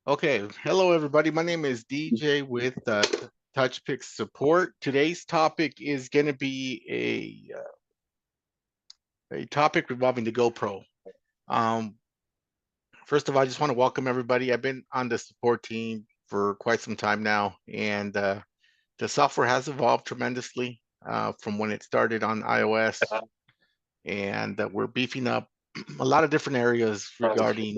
Okay, hello everybody. My name is DJ with Touchpix Support. Today's topic is going to be a topic revolving the GoPro. Um, First of all, I just want to welcome everybody. I've been on the support team for quite some time now, and the software has evolved tremendously from when it started on iOS, and we're beefing up a lot of different areas regarding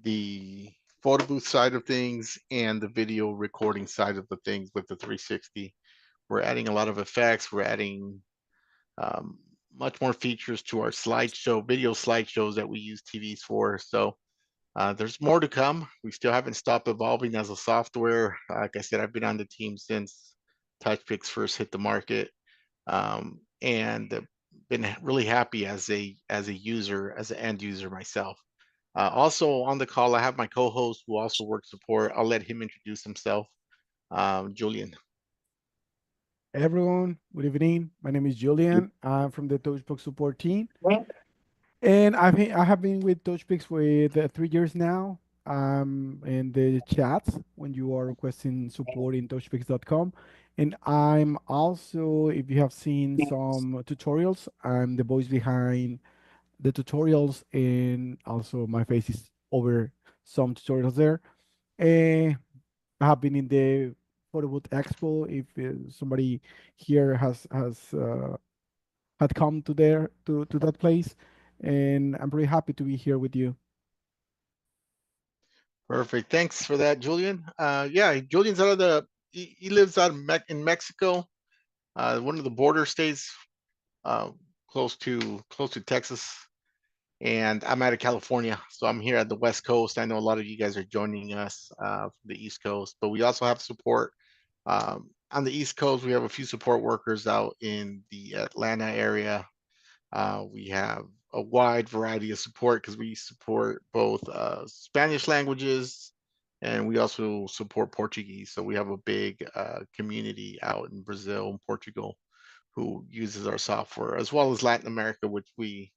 the photo booth side of things and the video recording side of the things with the 360. We're adding a lot of effects. We're adding um, much more features to our slideshow, video slideshows that we use TVs for. So there's more to come. We still haven't stopped evolving as a software. Like I said, I've been on the team since Touchpix first hit the market, and been really happy as a user, as an end user myself. Also on the call, I have my co-host who also works support. I'll let him introduce himself. Julian. Everyone, good evening. My name is Julian. I'm from the Touchpix support team, and I have been with Touchpix with 3 years now. In the chats when you are requesting support in touchpix.com, and I'm also, if you have seen some tutorials, I'm the voice behind the tutorials, and also my face is over some tutorials there. And I have been in the Photo Booth Expo. If somebody here has had come to there to that place, and I'm very happy to be here with you. Perfect. Thanks for that, Julian. Yeah, Julian's out of he lives out of in Mexico, one of the border states, uh, close to Texas, and I'm out of California, so I'm here at the West Coast. I know a lot of you guys are joining us from the East Coast, but we also have support on the East Coast. We have a few support workers out in the Atlanta area. We have a wide variety of support because we support both Spanish languages and we also support Portuguese. So we have a big community out in Brazil and Portugal who uses our software, as well as Latin America, which we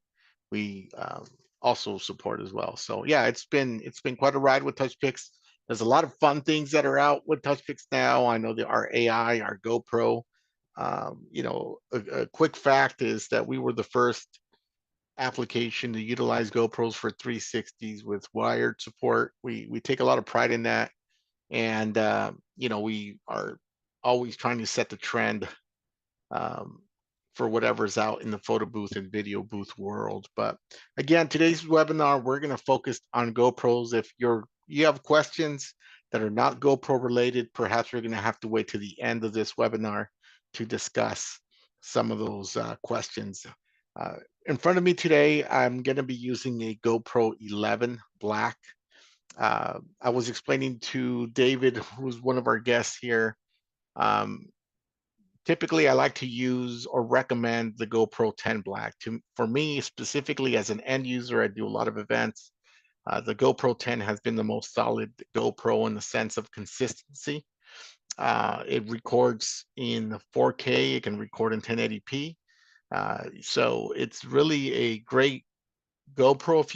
also support as well. So yeah, it's been quite a ride with Touchpix. There's a lot of fun things that are out with Touchpix now. I know our AI, our GoPro. A quick fact is that we were the first application to utilize GoPros for 360s with wired support. We take a lot of pride in that, and we are always trying to set the trend um, for whatever's out in the photo booth and video booth world. But again, today's webinar, we're going to focus on GoPros. If you have questions that are not GoPro related, perhaps we're going to have to wait to the end of this webinar to discuss some of those questions. Uh, in front of me today, I'm going to be using a GoPro 11 Black. I was explaining to David, who's one of our guests here, um, typically I like to use or recommend the GoPro 10 Black. For me, specifically as an end user, I do a lot of events. The GoPro 10 has been the most solid GoPro in the sense of consistency. It records in 4K, it can record in 1080p. So it's really a great GoPro if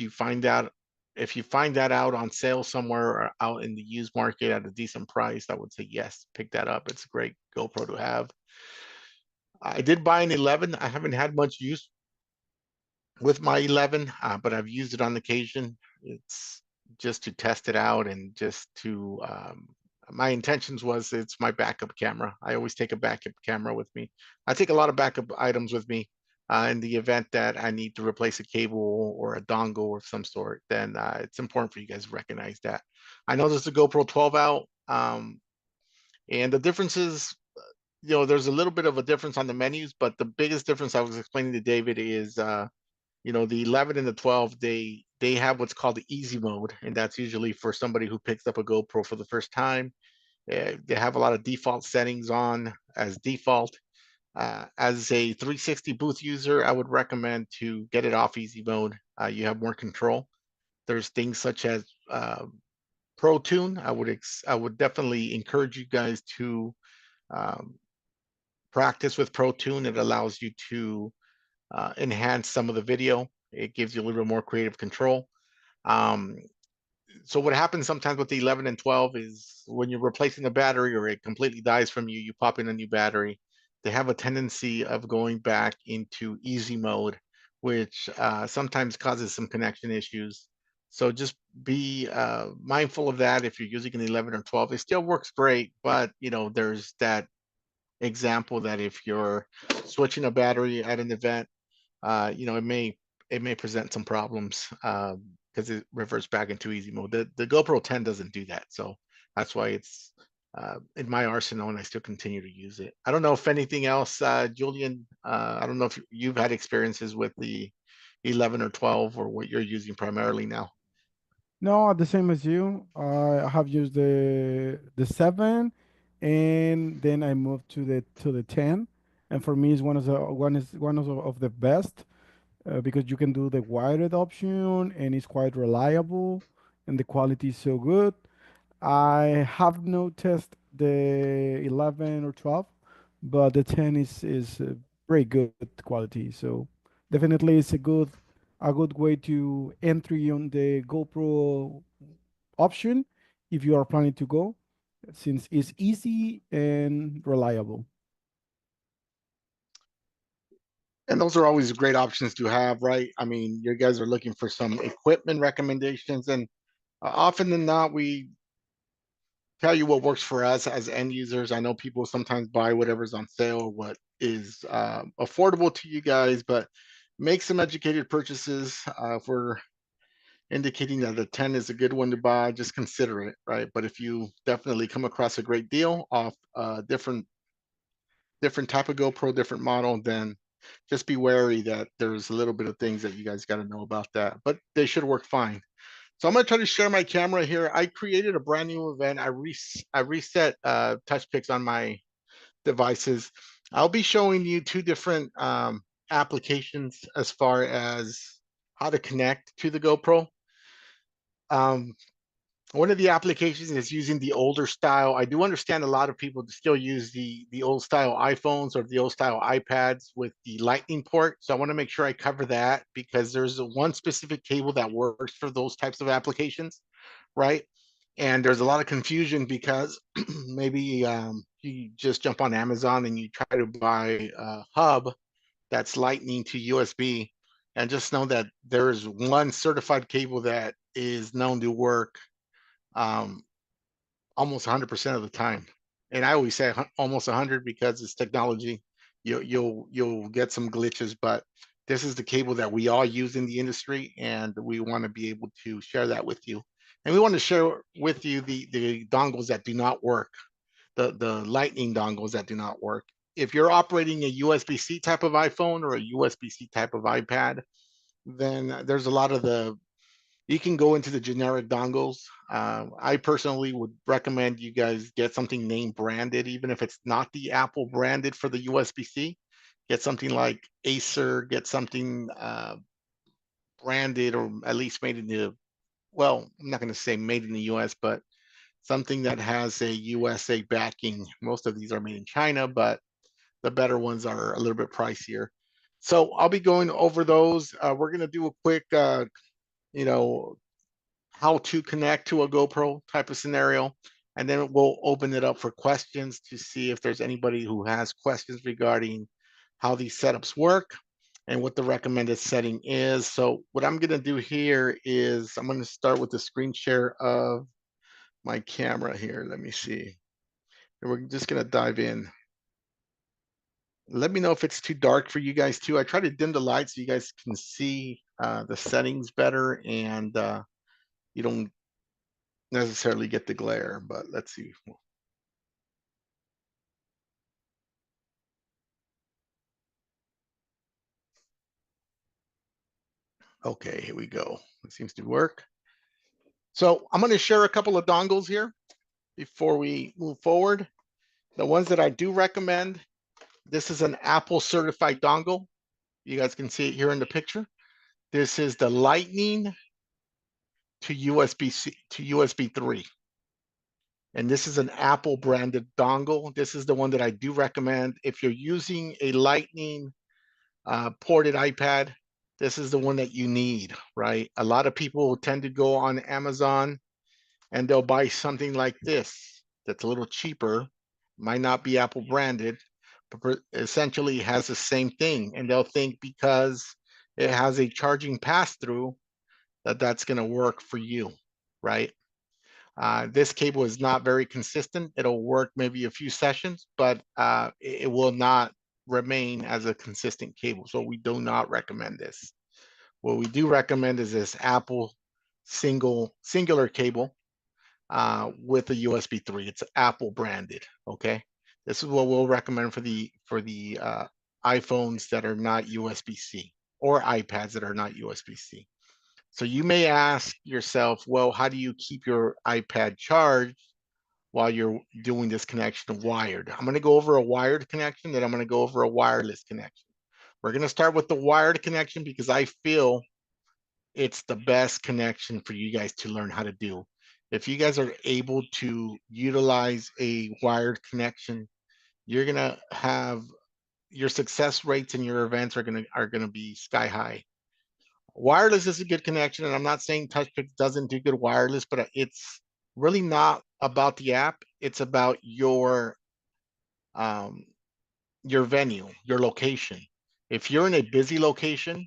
you find that out on sale somewhere or out in the used market at a decent price, I would say yes, pick that up. It's a great GoPro to have. I did buy an 11. I haven't had much use with my 11, but I've used it on occasion. It's just to test it out and just to, my intentions was it's my backup camera. I always take a backup camera with me. I take a lot of backup items with me in the event that I need to replace a cable or a dongle of some sort. Then it's important for you guys to recognize that. I know there's a GoPro 12 out, and the differences, there's a little bit of a difference on the menus, but the biggest difference I was explaining to David is, the 11 and the 12, they have what's called the easy mode, and that's usually for somebody who picks up a GoPro for the first time. They have a lot of default settings on as default. As a 360 booth user, I would recommend to get it off easy mode. You have more control. There's things such as Pro Tune. I would definitely encourage you guys to practice with ProTune. It allows you to enhance some of the video. It gives you a little bit more creative control. So what happens sometimes with the 11 and 12 is when you're replacing the battery or it completely dies from you, you pop in a new battery. They have a tendency of going back into easy mode, which sometimes causes some connection issues. So just be mindful of that if you're using an 11 or 12. It still works great, but there's that example that if you're switching a battery at an event, it may present some problems because it reverts back into easy mode. The GoPro 10 doesn't do that, so that's why it's in my arsenal, and I still continue to use it. I don't know if anything else, Julian. I don't know if you've had experiences with the 11 or 12, or what you're using primarily now. No, the same as you. I have used the 7, and then I moved to the 10. And for me, it's one of the best because you can do the wired option, and it's quite reliable, and the quality is so good. I have no test the 11 or 12, but the 10 is very good quality. So definitely it's a good way to entry on the GoPro option if you are planning to go, since it's easy and reliable. And those are always great options to have, right? I mean, you guys are looking for some equipment recommendations, and often than not, we tell you what works for us as end users. I know people sometimes buy whatever's on sale or what is affordable to you guys, but make some educated purchases. If we're indicating that the 10 is a good one to buy, just consider it, right? But if you definitely come across a great deal off different type of GoPro, different model, then just be wary that there's a little bit of things that you guys got to know about that. But they should work fine. So I'm going to try to share my camera here. I created a brand new event. I reset Touchpix on my devices. I'll be showing you two different applications as far as how to connect to the GoPro. Um, One of the applications is using the older style. I do understand a lot of people still use the old style iPhones or the old style iPads with the lightning port. So I want to make sure I cover that because there's one specific cable that works for those types of applications, right? And there's a lot of confusion because maybe you just jump on Amazon and you try to buy a hub that's lightning to USB, and just know that there's one certified cable that is known to work um, almost 100% of the time. And I always say almost 100 because it's technology. You'll get some glitches, but this is the cable that we all use in the industry, and we want to be able to share that with you. And we want to share with you the dongles that do not work, the lightning dongles that do not work. If you're operating a USB-C type of iPhone or a USB-C type of iPad, then there's a lot of you can go into the generic dongles. I personally would recommend you guys get something name branded, even if it's not the Apple branded for the USB-C. Get something like Acer, get something branded or at least made in the, well, I'm not going to say made in the US, but something that has a USA backing. Most of these are made in China, but the better ones are a little bit pricier. So I'll be going over those. We're going to do a quick, you know, how to connect to a GoPro type of scenario. And then we'll open it up for questions to see if there's anybody who has questions regarding how these setups work and what the recommended setting is. So what I'm going to do here is I'm going to start with the screen share of my camera here. Let me see. And we're just going to dive in. Let me know if it's too dark for you guys too. I try to dim the light so you guys can see the settings better, and you don't necessarily get the glare, but let's see. Okay, here we go. It seems to work. So I'm going to share a couple of dongles here before we move forward. The ones that I do recommend, this is an Apple certified dongle. You guys can see it here in the picture. This is the Lightning to USB-C to USB 3. and this is an Apple branded dongle. This is the one that I do recommend. If you're using a Lightning ported iPad, this is the one that you need, right? A lot of people tend to go on Amazon and they'll buy something like this that's a little cheaper, might not be Apple branded, but essentially has the same thing. And they'll think because it has a charging pass through that that's going to work for you, right? This cable is not very consistent. It'll work maybe a few sessions, but it will not remain as a consistent cable. So we do not recommend this. What we do recommend is this Apple singular cable with a USB 3. It's Apple branded. Okay, this is what we'll recommend for the iPhones that are not USB-C or iPads that are not USB-C. So you may ask yourself, well, how do you keep your iPad charged while you're doing this connection wired? I'm going to go over a wired connection, then I'm going to go over a wireless connection. We're going to start with the wired connection because I feel it's the best connection for you guys to learn how to do. If you guys are able to utilize a wired connection, you're going to have your success rates in your events are going to be sky high. Wireless is a good connection, and I'm not saying Touchpix doesn't do good wireless, but it's really not about the app. It's about um, your venue, your location. If you're in a busy location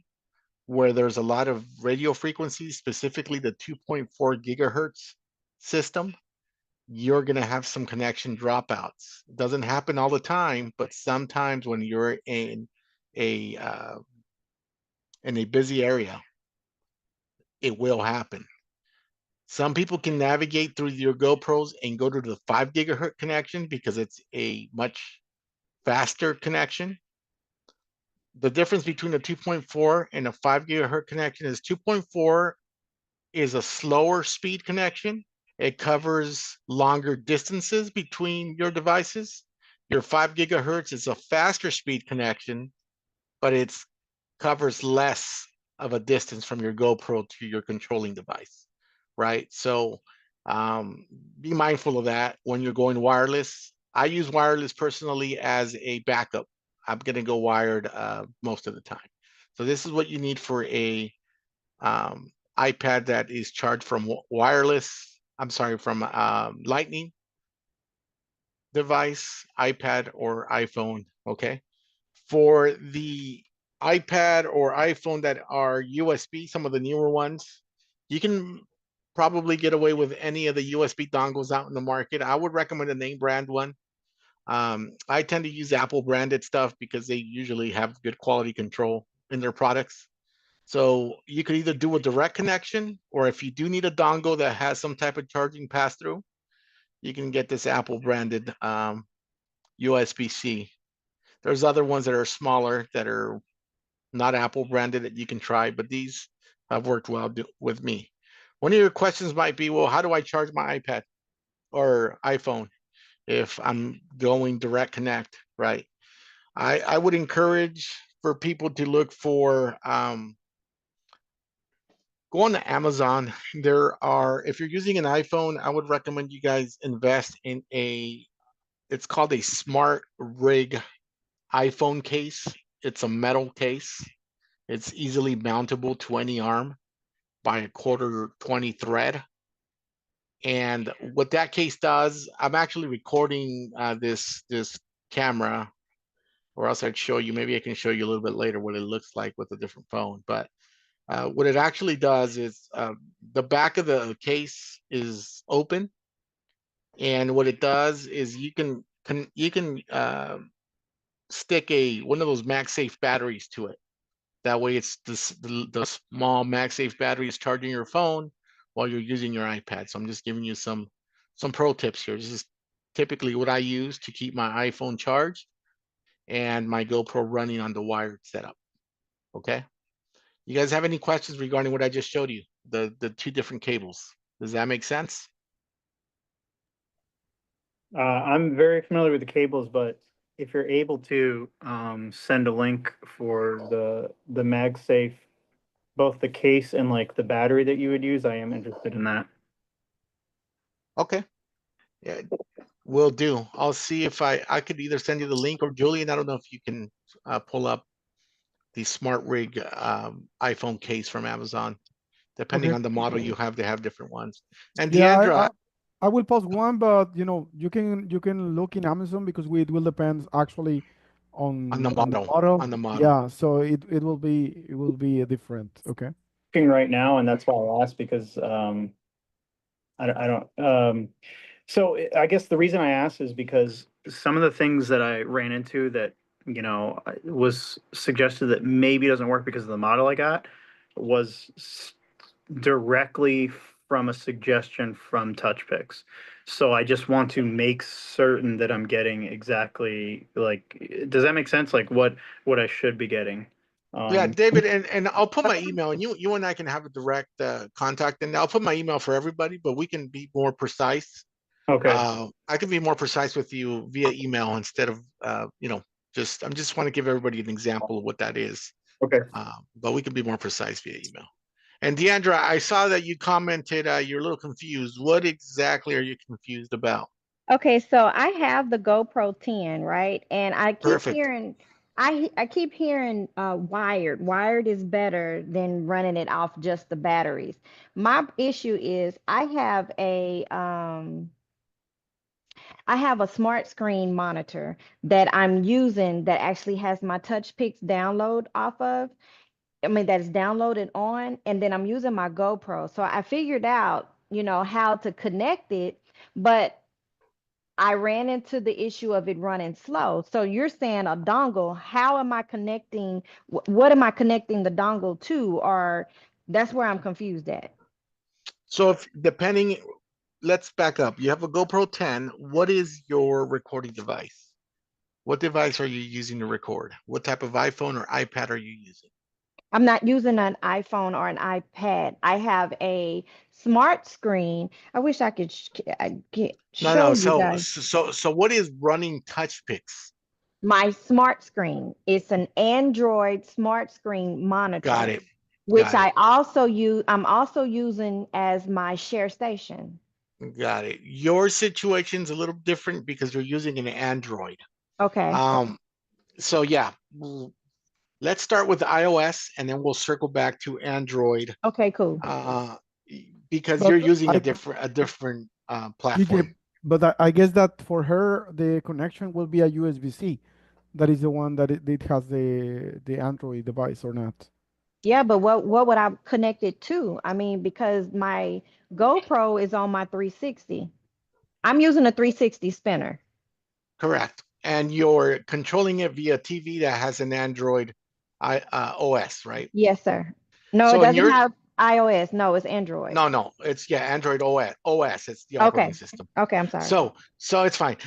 where there's a lot of radio frequencies, specifically the 2.4 gigahertz system, you're going to have some connection dropouts. It doesn't happen all the time, but sometimes when you're a uh, in a busy area, it will happen. Some people can navigate through your GoPros and go to the 5 gigahertz connection because it's a much faster connection. The difference between a 2.4 and a 5 gigahertz connection is 2.4 is a slower speed connection. It covers longer distances between your devices. Your 5 gigahertz is a faster speed connection, but it covers less of a distance from your GoPro to your controlling device, right? So be mindful of that when you're going wireless. I use wireless personally as a backup. I'm going to go wired most of the time. So this is what you need for a iPad that is charged from wireless. I'm sorry, from Lightning device, iPad or iPhone. Okay. For the iPad or iPhone that are USB, some of the newer ones, you can probably get away with any of the USB dongles out in the market. I would recommend a name brand one. I tend to use Apple branded stuff because they usually have good quality control in their products. So you could either do a direct connection, or if you do need a dongle that has some type of charging pass through, you can get this Apple branded USB-C. There's other ones that are smaller that are not Apple branded that you can try, but these have worked well with me. One of your questions might be, well, how do I charge my iPad or iPhone if I'm going direct connect, right? I would encourage for people to look for go on to Amazon. There are, if you're using an iPhone, I would recommend you guys invest in it's called a Smart Rig iPhone case. It's a metal case. It's easily mountable to any arm by a quarter 20 thread. And what that case does, I'm actually recording this camera, or else I'd show you. Maybe I can show you a little bit later what it looks like with a different phone. But what it actually does is the back of the case is open, and what it does is you can stick one of those MagSafe batteries to it. That way, it's the small MagSafe battery is charging your phone while you're using your iPad. So I'm just giving you some pro tips here. This is typically what I use to keep my iPhone charged and my GoPro running on the wired setup. Okay. You guys have any questions regarding what I just showed you? The two different cables. Does that make sense? I'm very familiar with the cables, but if you're able to send a link for the MagSafe, both the case and like the battery that you would use, I am interested in that. Okay. Yeah, will do. I'll see if I could either send you the link, or Julian, I don't know if you can pull up the Smart Rig iPhone case from Amazon. Depending Okay. on the model you have, they have different ones. And Yeah, Deandra, I will post one, but you can look in Amazon because it will depend actually on the on the model, model. on the model. Yeah, so it will be different. Okay. Looking right now, and that's why I asked because I don't. So I guess the reason I asked is because some of the things that I ran into that was suggested that maybe doesn't work because of the model I got was directly from a suggestion from Touchpix. So I just want to make certain that I'm getting exactly like, does that make sense? Like what I should be getting. Yeah, Um, David, and I'll put my email, and you and I can have a direct contact, and I'll put my email for everybody, but we can be more precise. okay. I can be more precise with you via email instead of I'm just want to give everybody an example of what that is. Okay. But we can be more precise via email. And Deandra, I saw that you commented you're a little confused. What exactly are you confused about? Okay, so I have the GoPro 10, right? And I keep Perfect. hearing I keep hearing wired. Wired is better than running it off just the batteries. My issue is I have a smart screen monitor that I'm using that actually has my Touchpix download off of. I mean, that is downloaded on, and then I'm using my GoPro. So I figured out, how to connect it, but I ran into the issue of it running slow. So you're saying a dongle, how am I connecting? What am I connecting the dongle to? Or that's where I'm confused at. So if depending, let's back up. You have a GoPro 10. What is your recording device? What device are you using to record? What type of iPhone or iPad are you using? I'm not using an iPhone or an iPad. I have a smart screen. I wish I could No, show no. you So, guys so, so what is running Touchpix? my smart screen. It's an Android smart screen Got monitor, it. which Got it. I'm also using as my share station. Got it. Your situation's a little different because you're using an Android. Okay. Um, so yeah, let's start with iOS and then we'll circle back to Android. Okay, cool. Uh, because you're But using I a different DJ, platform. but I guess that for her the connection will be a USB-C. That is the one that it has the Android device or not. Yeah, but what would I connect it to? I mean, because my GoPro is on my 360. I'm using a 360 spinner. Correct. And you're controlling it via TV that has an Android OS, right? Yes, sir. No, it So in doesn't your have iOS. No, it's Android. no, it's yeah, Android OS. OS, it's the operating Okay. system. Okay, I'm sorry. So it's fine.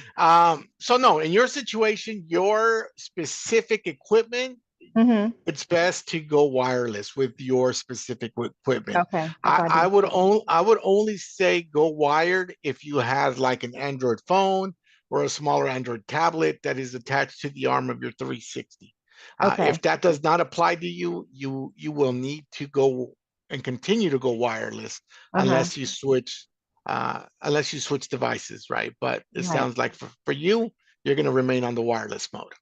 So no, in your situation, your specific equipment, Mm-hmm. it's best to go wireless with your specific equipment. Okay. That's what I did. I would only say go wired if you have like an Android phone or a smaller Android tablet that is attached to the arm of your 360. Okay. If that does not apply to you, you will need to go and continue to go wireless Uh-huh. unless you switch devices, right? But it Right. sounds like for you, you're going to remain on the wireless mode.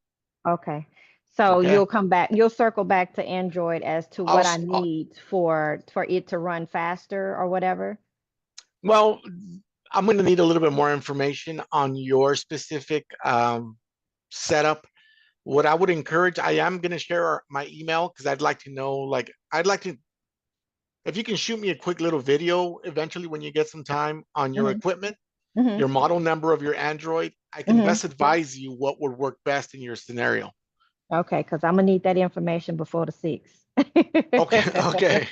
Okay. So Okay. you'll circle back to Android as to I'll, what I s- I'll need for it to run faster or whatever. well, I'm going to need a little bit more information on your specific setup. What I would encourage, I am going to share my email because I'd like to know, like, I'd like to, if you can shoot me a quick little video eventually when you get some time on your Mm-hmm. equipment, Mm-hmm. your model number of your Android, I can Mm-hmm. best advise you what would work best in your scenario. Okay, because I'm gonna need that information before the 6th. Okay, okay.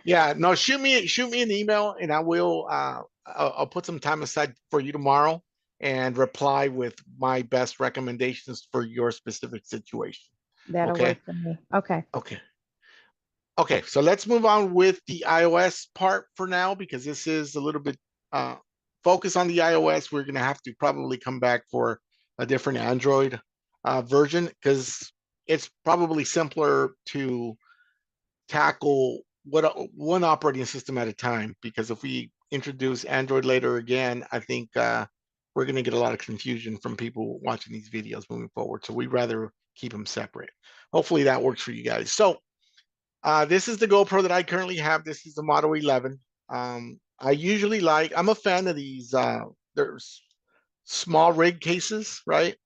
Yeah, no, shoot me an email and I will I'll put some time aside for you tomorrow and reply with my best recommendations for your specific situation. That'll Okay? work for me. Okay. Okay. Okay, so let's move on with the iOS part for now because this is a little bit uh focus on the iOS. We're gonna have to probably come back for a different Android version because it's probably simpler to tackle one operating system at a time because if we introduce Android later again, I think we're going to get a lot of confusion from people watching these videos moving forward. So we'd rather keep them separate. Hopefully that works for you guys. So this is the GoPro that I currently have. This is the Model 11. I usually I'm a fan of these, there's small rig cases, right?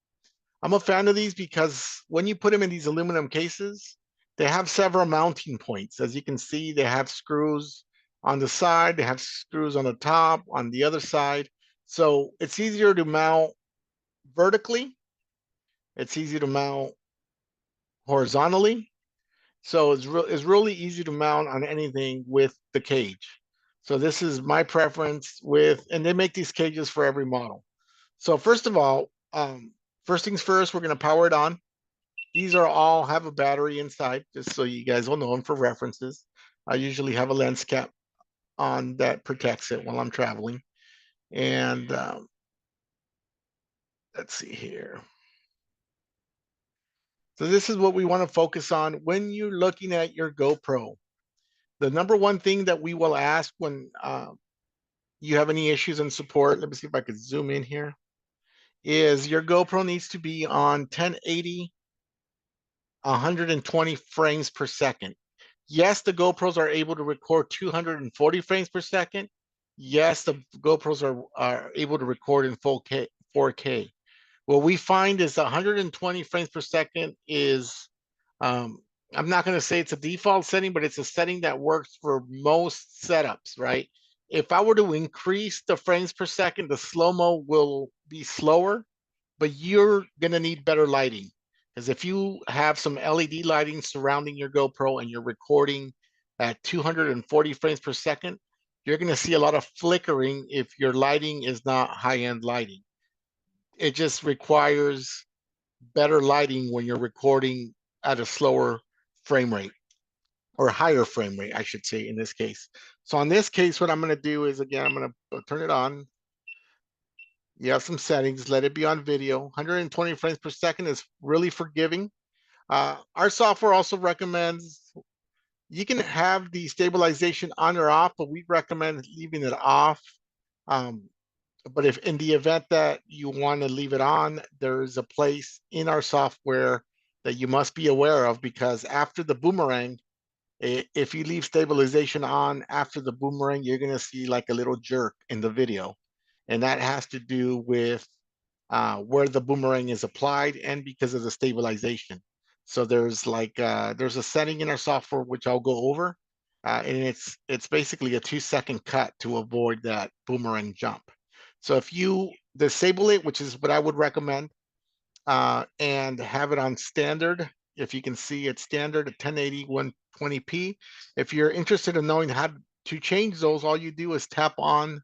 I'm a fan of these because when you put them in these aluminum cases, they have several mounting points. As you can see, they have screws on the side, they have screws on the top, on the other side. So it's easier to mount vertically. It's easy to mount horizontally. So it's really easy to mount on anything with the cage. So this is my preference with, and they make these cages for every model. So first of all, first things first, we're gonna power it on. These are all have a battery inside, just so you guys will know them for references. I usually have a lens cap on that protects it while I'm traveling. And let's see here. So this is what we want to focus on when you're looking at your GoPro. The number one thing that we will ask when you have any issues in support, let me see if I could zoom in here, is your GoPro needs to be on 1080, 120 frames per second. Yes, the GoPros are able to record 240 frames per second. Yes, the GoPros are able to record in full 4K. What we find is 120 frames per second is, I'm not going to say it's a default setting, but it's a setting that works for most setups, right? If I were to increase the frames per second, the slow-mo will be slower, but you're going to need better lighting. Because if you have some LED lighting surrounding your GoPro and you're recording at 240 frames per second, you're going to see a lot of flickering if your lighting is not high-end lighting. It just requires better lighting when you're recording at a slower frame rate, or higher frame rate, I should say, in this case. So in this case, what I'm going to do is, again, I'm going to turn it on. You have some settings, let it be on video. 120 frames per second is really forgiving. Our software also recommends you can have the stabilization on or off, but we recommend leaving it off. But if in the event that you want to leave it on, there is a place in our software that you must be aware of, because after the boomerang, if you leave stabilization on after the boomerang, you're going to see like a little jerk in the video. And that has to do with where the boomerang is applied and because of the stabilization. So there's like, there's a setting in our software, which I'll go over. And it's basically a 2-second cut to avoid that boomerang jump. So if you disable it, which is what I would recommend, and have it on standard, if you can see it's standard at 1080, 120p. If you're interested in knowing how to change those, all you do is tap on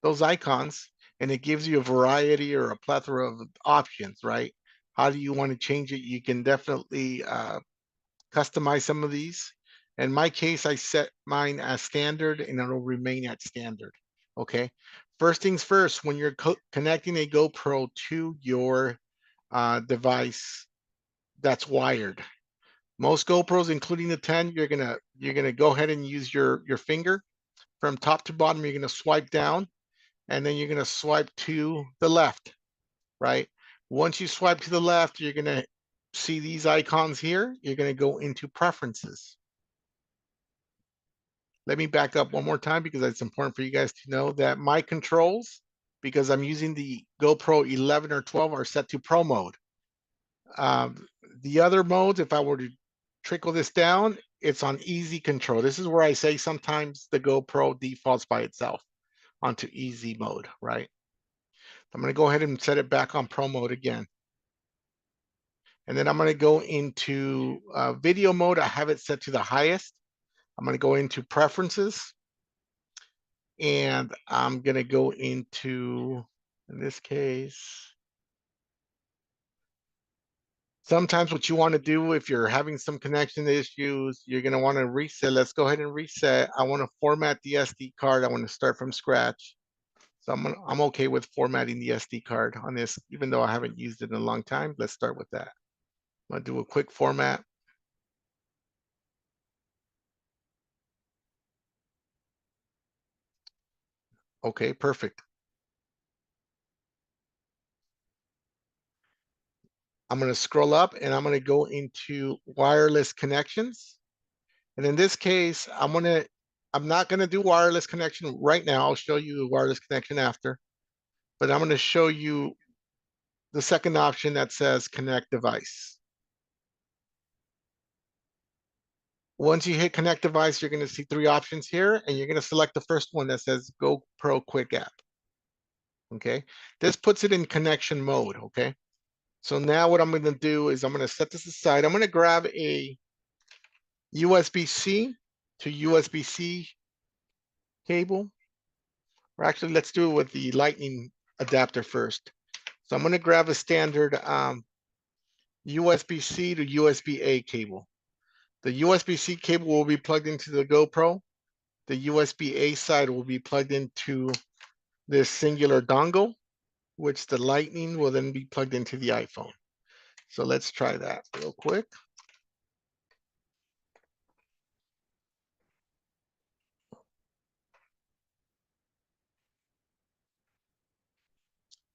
those icons and it gives you a variety or a plethora of options, right? How do you want to change it? You can definitely customize some of these. In my case, I set mine as standard and it'll remain at standard, okay? First things first, when you're connecting a GoPro to your device that's wired. Most GoPros, including the 10, you're gonna go ahead and use your finger from top to bottom. You're gonna swipe down, and then you're gonna swipe to the left, right? Once you swipe to the left, you're gonna see these icons here. You're gonna go into preferences. Let me back up one more time because it's important for you guys to know that my controls, because I'm using the GoPro 11 or 12, are set to Pro mode. The other modes, if I were to trickle this down, it's on easy control. This is where I say sometimes the GoPro defaults by itself onto easy mode, right? I'm going to go ahead and set it back on Pro mode again. And then I'm going to go into video mode. I have it set to the highest. I'm going to go into preferences. And I'm going to go into, in this case, sometimes what you want to do if you're having some connection issues, you're going to want to reset. Let's go ahead and reset. I want to format the SD card. I want to start from scratch. So I'm okay with formatting the SD card on this, even though I haven't used it in a long time. Let's start with that. I'm going to do a quick format. Okay, perfect. I'm going to scroll up and I'm going to go into wireless connections. And in this case, I'm not going to do wireless connection right now. I'll show you a wireless connection after, but I'm going to show you the second option that says connect device. Once you hit connect device, you're going to see three options here, and you're going to select the first one that says GoPro Quick App. Okay, this puts it in connection mode. Okay, so now what I'm going to do is I'm going to set this aside. I'm going to grab a USB-C to USB-C cable. Or actually, let's do it with the lightning adapter first. So I'm going to grab a standard USB-C to USB-A cable. The USB-C cable will be plugged into the GoPro. The USB-A side will be plugged into this singular dongle, which the lightning will then be plugged into the iPhone. So let's try that real quick.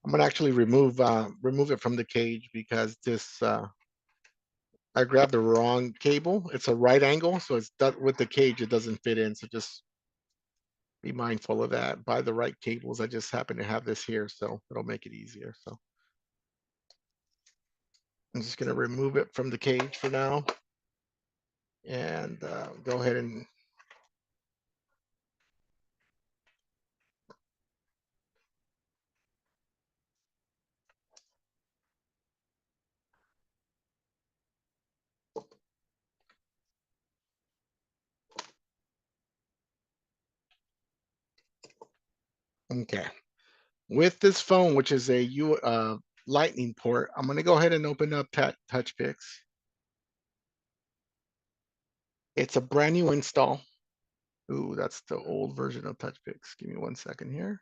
I'm gonna actually remove it from the cage because this I grabbed the wrong cable. It's a right angle, so it's with the cage it doesn't fit in. So just be mindful of that. Buy the right cables. I just happen to have this here, so it'll make it easier. So I'm just gonna remove it from the cage for now, and go ahead and okay. With this phone, which is a lightning port, I'm going to go ahead and open up Touchpix. It's a brand new install. Ooh, that's the old version of Touchpix. Give me 1 second here.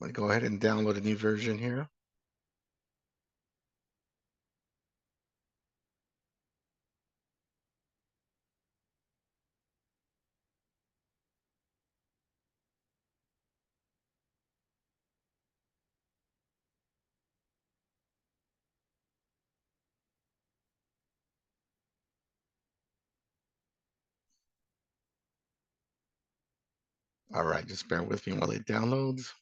I'm going to go ahead and download a new version here. All right, just bear with me while it downloads.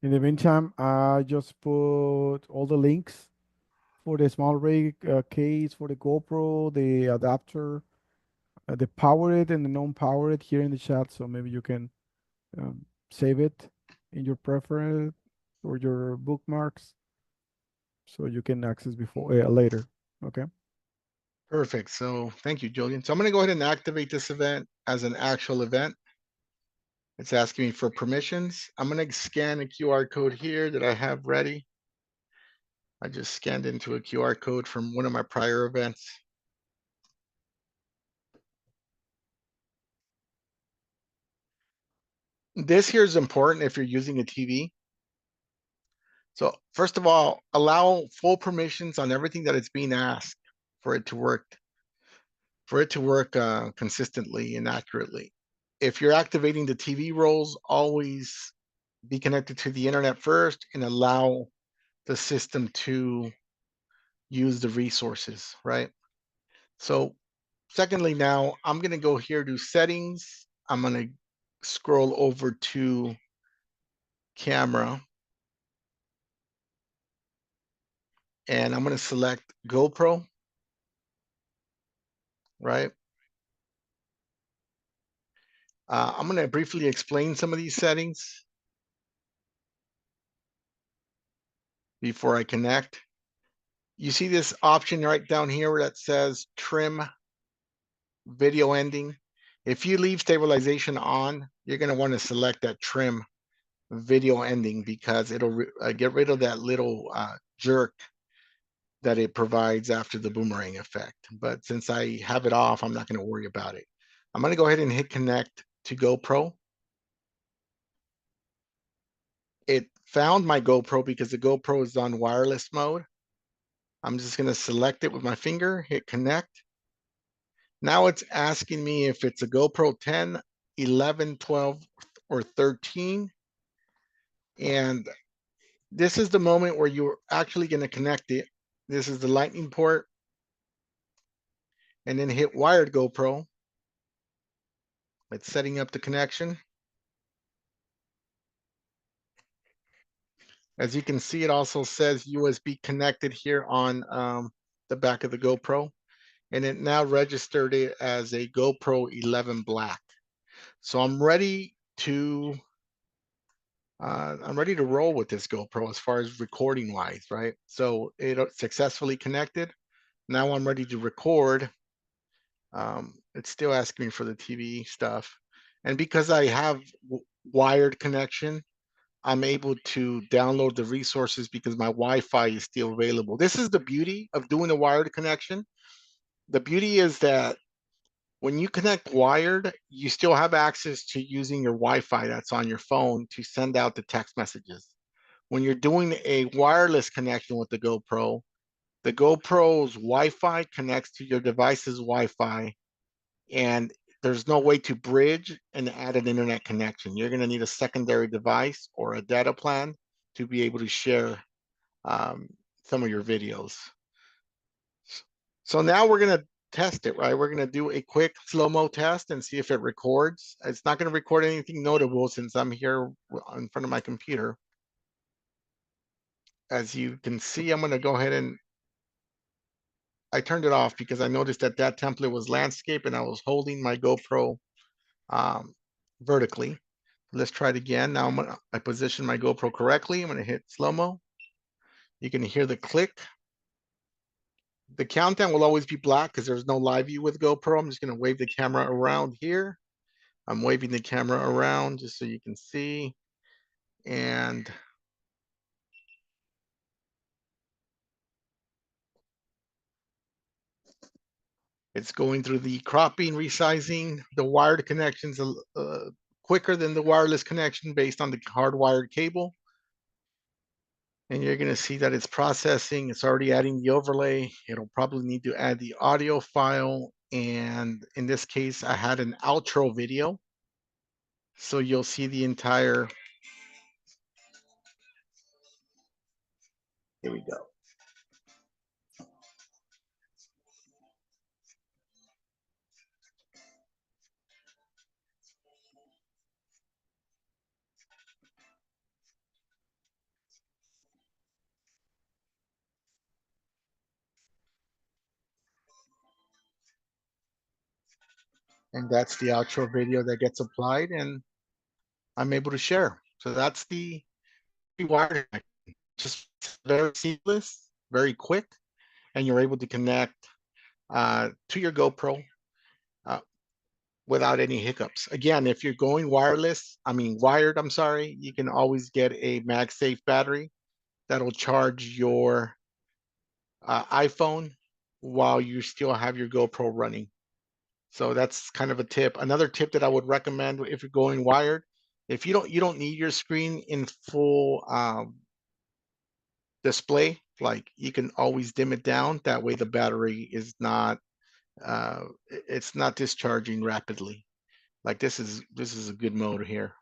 In the meantime, I just put all the links for the small rig case, for the GoPro, the adapter, the powered and the non-powered here in the chat. So maybe you can save it in your preference or your bookmarks, so you can access before later. Okay. Perfect. So thank you, Julian. So I'm going to go ahead and activate this event as an actual event. It's asking me for permissions. I'm going to scan a QR code here that I have ready. I just scanned into a QR code from one of my prior events. This here is important if you're using a TV. So first of all, allow full permissions on everything that it's being asked for it to work, consistently and accurately. If you're activating the TV roles, always be connected to the internet first and allow the system to use the resources, right? So secondly, now I'm going to go here to settings. I'm going to scroll over to camera. And I'm going to select GoPro, right? I'm going to briefly explain some of these settings before I connect. You see this option right down here that says trim video ending. If you leave stabilization on, you're going to want to select that trim video ending because it'll get rid of that little jerk that it provides after the boomerang effect. But since I have it off, I'm not going to worry about it. I'm going to go ahead and hit connect to GoPro. It found my GoPro because the GoPro is on wireless mode. I'm just going to select it with my finger, hit connect. Now it's asking me if it's a GoPro 10, 11, 12, or 13. And this is the moment where you're actually going to connect it. This is the lightning port. And then hit wired GoPro. It's setting up the connection. As you can see, it also says USB connected here on the back of the GoPro. And it now registered it as a GoPro 11 Black. So I'm ready to roll with this GoPro as far as recording wise, right? So it successfully connected. Now I'm ready to record. It's still asking me for the TV stuff. And because I have wired connection, I'm able to download the resources because my Wi-Fi is still available. This is the beauty of doing a wired connection. The beauty is that when you connect wired, you still have access to using your Wi-Fi that's on your phone to send out the text messages. When you're doing a wireless connection with the GoPro's Wi-Fi connects to your device's Wi-Fi, and there's no way to bridge and add an internet connection. You're going to need a secondary device or a data plan to be able to share some of your videos. So now we're going to test it, right? We're going to do a quick slow-mo test and see if it records. It's not going to record anything notable since I'm here in front of my computer. As you can see, I'm going to go ahead and I turned it off because I noticed that that template was landscape and I was holding my GoPro vertically. Let's try it again. Now I position my GoPro correctly. I'm going to hit slow-mo. You can hear the click. The countdown will always be black because there's no live view with GoPro. I'm just going to wave the camera around here. I'm waving the camera around just so you can see. And it's going through the cropping, resizing, the wired connections quicker than the wireless connection based on the hardwired cable. And you're going to see that it's processing. It's already adding the overlay. It'll probably need to add the audio file. And in this case, I had an outro video. So you'll see the entire. Here we go. And that's the outro video that gets applied and I'm able to share. So that's the wired connection. Just very seamless, very quick, and you're able to connect to your GoPro without any hiccups. Again, if you're going wired, I'm sorry, you can always get a MagSafe battery that'll charge your iPhone while you still have your GoPro running. So that's kind of a tip. Another tip that I would recommend if you're going wired, if you don't need your screen in full display, like you can always dim it down. That way the battery is not it's not discharging rapidly. Like this is a good mode here.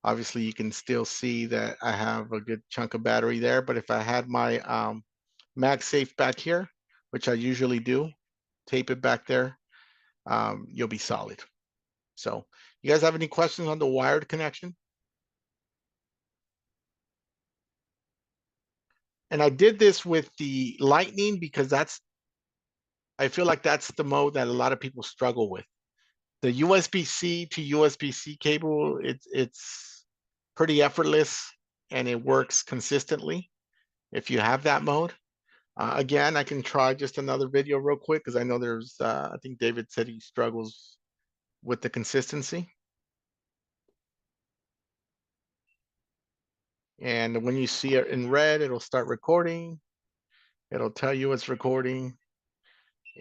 Obviously you can still see that I have a good chunk of battery there, but if I had my MagSafe back here, which I usually do, tape it back there, you'll be solid. So you guys have any questions on the wired connection? And I did this with the lightning because I feel like that's the mode that a lot of people struggle with. The USB-C to USB-C cable, it's pretty effortless and it works consistently if you have that mode. Again, I can try just another video real quick because I know there's, I think David said he struggles with the consistency. And when you see it in red, it'll start recording. It'll tell you it's recording.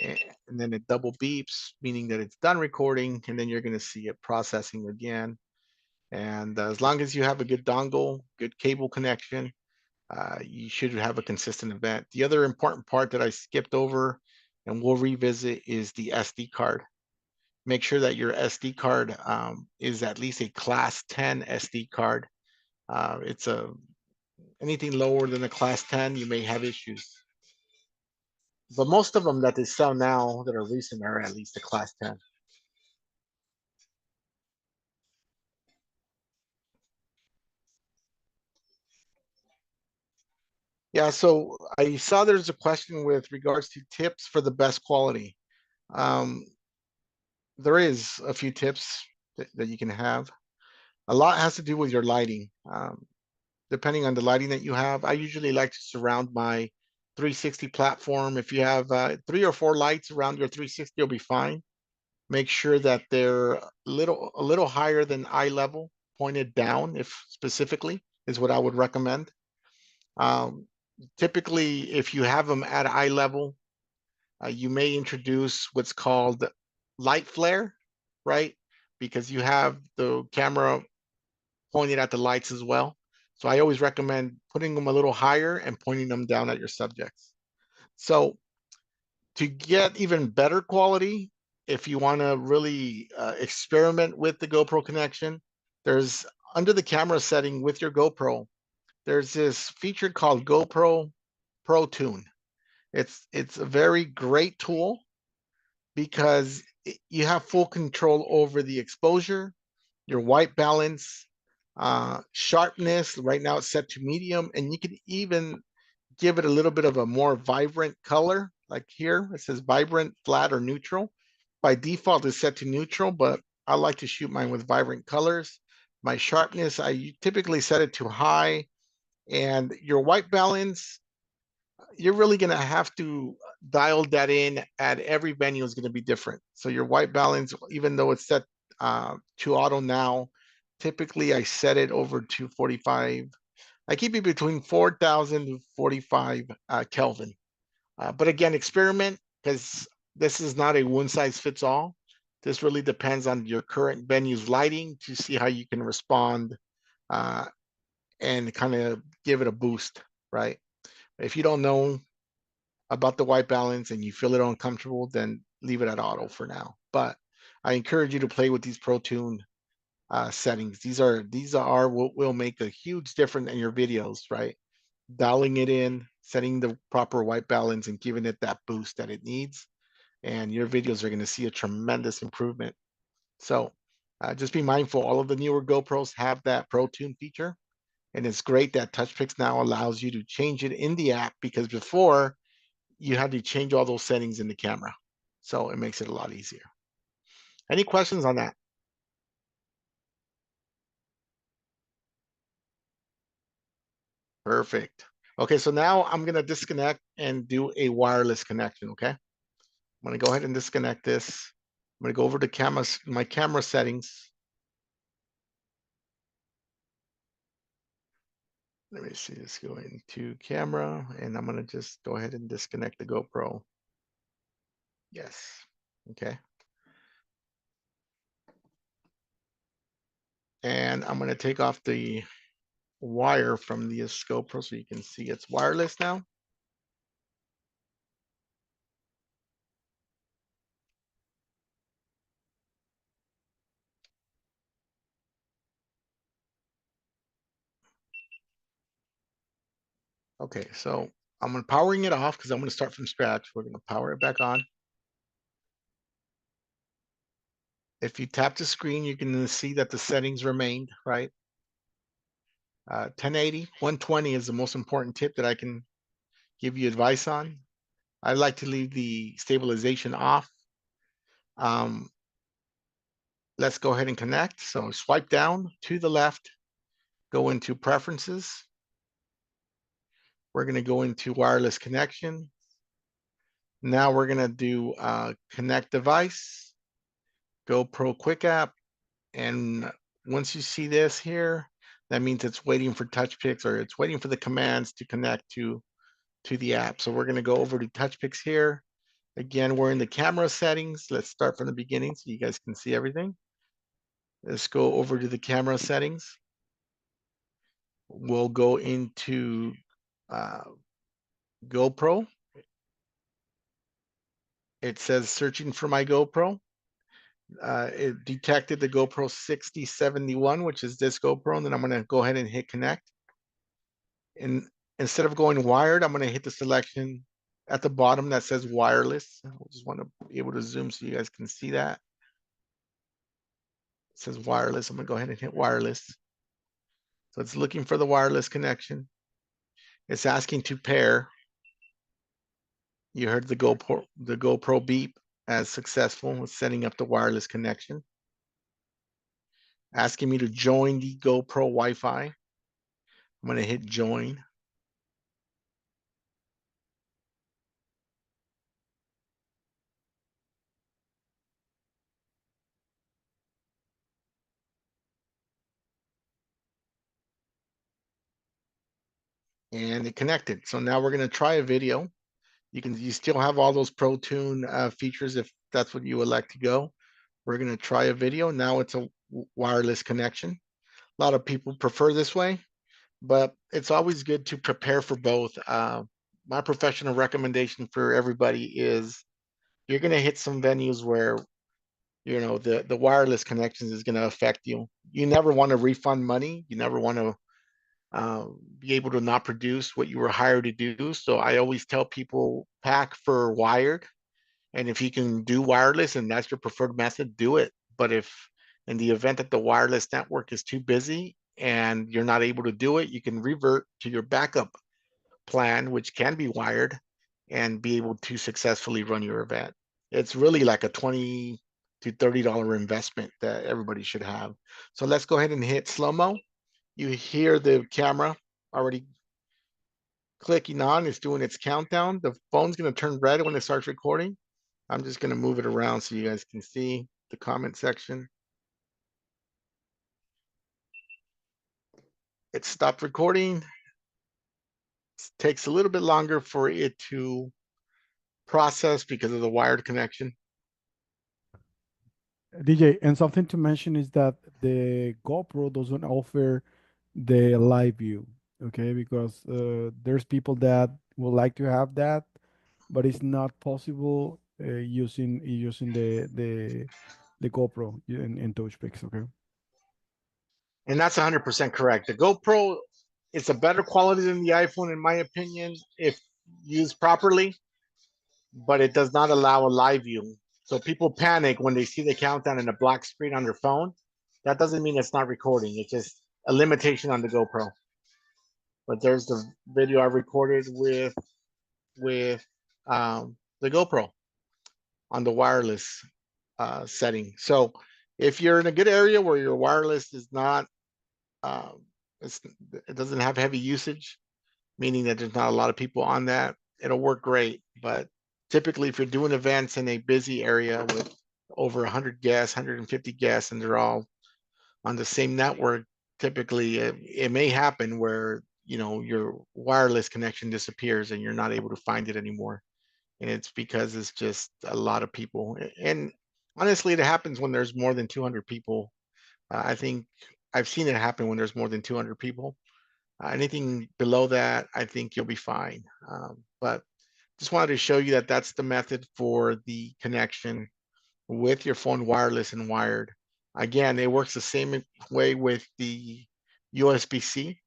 And then it double beeps, meaning that it's done recording, and then you're going to see it processing again. And as long as you have a good dongle, good cable connection, you should have a consistent event. The other important part that I skipped over and we'll revisit is the SD card. Make sure that your SD card is at least a class 10 SD card. It's anything lower than a class 10, you may have issues. But most of them that they sell now that are recent are at least a class 10. Yeah, so I saw there's a question with regards to tips for the best quality. There is a few tips that you can have. A lot has to do with your lighting. Depending on the lighting that you have, I usually like to surround my 360 platform. If you have 3 or 4 lights around your 360, you'll be fine. Make sure that they're a little higher than eye level, pointed down, if specifically is what I would recommend. Typically, if you have them at eye level, you may introduce what's called light flare, right? Because you have the camera pointed at the lights as well. So I always recommend putting them a little higher and pointing them down at your subjects. So to get even better quality, if you want to really experiment with the GoPro connection, there's under the camera setting with your GoPro, there's this feature called GoPro Pro Tune. It's a very great tool because you have full control over the exposure, your white balance, sharpness. Right now it's set to medium, and you can even give it a little bit of a more vibrant color. Like here, it says vibrant, flat, or neutral. By default, it's set to neutral, but I like to shoot mine with vibrant colors. My sharpness, I typically set it to high, and your white balance, you're really going to have to dial that in at every venue is going to be different. So your white balance, even though it's set to auto now, typically I set it over to 45. I keep it between 4,000 to 45 Kelvin. But again, experiment, because this is not a one size fits all. This really depends on your current venue's lighting to see how you can respond and kind of give it a boost, right? If you don't know about the white balance and you feel it uncomfortable, then leave it at auto for now. But I encourage you to play with these Pro Tune settings. These are what will make a huge difference in your videos, right? Dialing it in, setting the proper white balance, and giving it that boost that it needs, and your videos are going to see a tremendous improvement. So just be mindful. All of the newer GoPros have that Pro Tune feature, and it's great that Touchpix now allows you to change it in the app, because before you had to change all those settings in the camera. So it makes it a lot easier. Any questions on that? Perfect. Okay, so now I'm going to disconnect and do a wireless connection, okay? I'm going to go ahead and disconnect this. I'm going to go over to my camera settings. Let me see, let's go into camera, and I'm going to just go ahead and disconnect the GoPro. Yes, okay. And I'm going to take off the wire from the GoPro so you can see it's wireless now. Okay, so I'm powering it off because I'm going to start from scratch. We're going to power it back on. If you tap the screen, you can see that the settings remained, right? 1080, 120 is the most important tip that I can give you advice on. I like to leave the stabilization off. Let's go ahead and connect. So swipe down to the left, go into preferences. We're going to go into wireless connection. Now we're going to do connect device, GoPro Quick App. And once you see this here, that means it's waiting for Touchpix, or it's waiting for the commands to connect to to the app. So we're going to go over to Touchpix here. Again, we're in the camera settings. Let's start from the beginning so you guys can see everything. Let's go over to the camera settings. We'll go into GoPro. It says searching for my GoPro. It detected the GoPro 6071, which is this GoPro, and then I'm going to go ahead and hit connect. And instead of going wired, I'm going to hit the selection at the bottom that says wireless. I just want to be able to zoom so you guys can see that. It says wireless. I'm going to go ahead and hit wireless. So it's looking for the wireless connection. It's asking to pair. You heard the GoPro beep as successful. It's setting up the wireless connection. Asking me to join the GoPro Wi-Fi. I'm going to hit join. And it connected. So now we're going to try a video. You still have all those Pro Tune features if that's what you would like to go. We're going to try a video. Now it's a wireless connection. A lot of people prefer this way, but it's always good to prepare for both. My professional recommendation for everybody is you're going to hit some venues where the wireless connections is going to affect you. You never want to refund money. You never want to be able to not produce what you were hired to do. So I always tell people pack for wired. And if you can do wireless and that's your preferred method, do it. But if in the event that the wireless network is too busy and you're not able to do it, you can revert to your backup plan, which can be wired, and be able to successfully run your event. It's really like a $20 to $30 investment that everybody should have. So let's go ahead and hit slow-mo. You hear the camera already clicking on. It's doing its countdown. The phone's going to turn red when it starts recording. I'm just going to move it around so you guys can see the comment section. It stopped recording. It takes a little bit longer for it to process because of the wired connection. DJ, and something to mention is that the GoPro doesn't offer the live view, okay? Because there's people that would like to have that, but it's not possible using the GoPro in Touchpix, okay? And that's 100% correct. The GoPro is a better quality than the iPhone, in my opinion, if used properly, but it does not allow a live view. So people panic when they see the countdown and a black screen on their phone. That doesn't mean it's not recording. It's just a limitation on the GoPro. But there's the video I recorded with the GoPro on the wireless setting. So if you're in a good area where your wireless is not, it doesn't have heavy usage, meaning that there's not a lot of people on that, it'll work great. But typically, if you're doing events in a busy area with over 100 guests, 150 guests, and they're all on the same network, typically it may happen where your wireless connection disappears and you're not able to find it anymore. And it's because it's just a lot of people. And honestly, it happens when there's more than 200 people. I think I've seen it happen when there's more than 200 people. Anything below that, I think you'll be fine. But just wanted to show you that that's the method for the connection with your phone, wireless and wired. Again, it works the same way with the USB-C